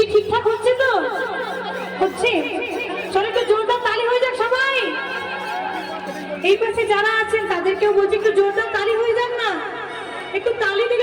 কি ঠিকঠাক হচ্ছে তো? হচ্ছে? চলো একটু জোরদার তালি হয়ে যাক সবাই। এই পাশে যারা আছেন তাদেরকেও বলছি একটু জোরদার তালি হয়ে যাক না, একটু তালি দিলে